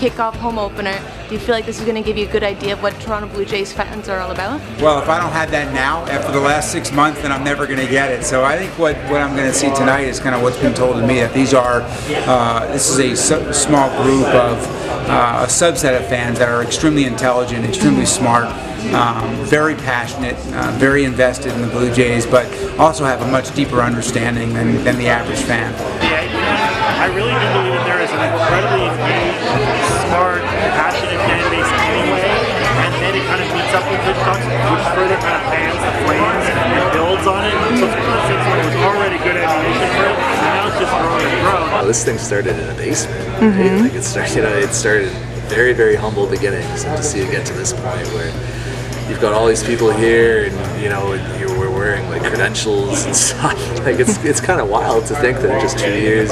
Kick off home opener, do you feel like this is going to give you a good idea of what Toronto Blue Jays fans are all about? Well, if I don't have that now, after the last 6 months, then I'm never going to get it. So I think what I'm going to see tonight is kind of what's been told to me, that these are, this is a small group of, a subset of fans that are extremely intelligent, extremely smart, very passionate, very invested in the Blue Jays, but also have a much deeper understanding than the average fan. I really do believe that there is an incredibly smart, passionate fan base anyway, and then it kind of meets up with good talks, which further kind of fans the flames and builds on it. So it's one of those things where it was already good ammunition for it, and now it's just growing and growing. Well, this thing started in a basement, right? Like it started very, very humble beginnings, and to see it get to this point where you've got all these people here, and we're wearing like credentials and stuff. Like it's kind of wild to think that in just 2 years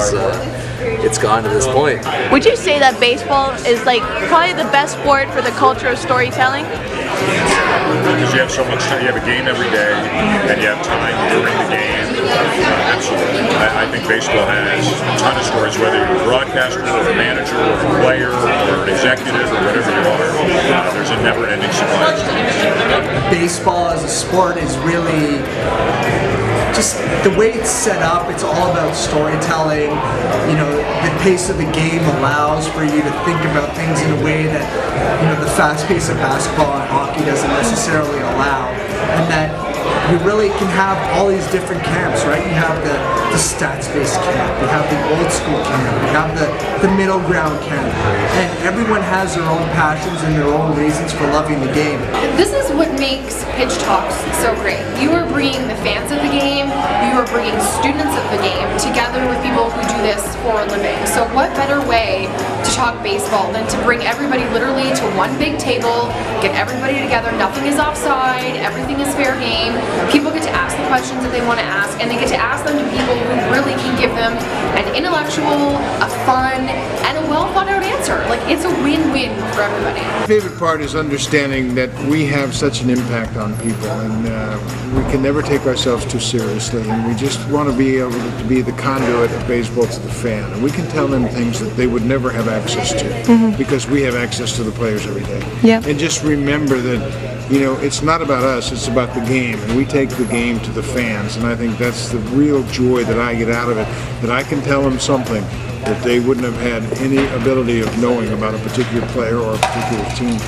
it's gone to this point. Would you say that baseball is like probably the best sport for the culture of storytelling? Because you have so much time, you have a game every day, and you have time during the game. Absolutely. I think baseball has a ton of stories, whether you're a broadcaster or a manager or a player or an executive or whatever you are. There's a never-ending supply of stories. Baseball as a sport is really just the way it's set up. It's all about storytelling. The pace of the game allows for you to think about things in a way that the fast pace of basketball and hockey doesn't necessarily allow, and that you really can have all these different camps, right? You have the stats-based camp, you have the old school camp, you have the middle ground camp, and everyone has their own passions and their own reasons for loving the game. This is what makes Pitch Talks so great. You are bringing the fans of the game, you are bringing students of the game together with people who do this for a living. So what better way to talk baseball than to bring everybody literally to one big table, get everybody together, nothing is offside, everything is fair game. People get to ask the questions that they want to ask, and they get to ask them to people who really can give them an intellectual, a fun, and a well thought out answer. Like, it's a win-win for everybody. My favorite part is understanding that we have such an impact on people, and we can never take ourselves too seriously, and we just want to be able to be the conduit of baseball to the fan, and we can tell them things that they would never have access to because we have access to the players every day. Yep. And just remember that it's not about us, it's about the game, and we take the game to the fans, and I think that's the real joy that I get out of it, that I can tell them something that they wouldn't have had any ability of knowing about a particular player or a particular team.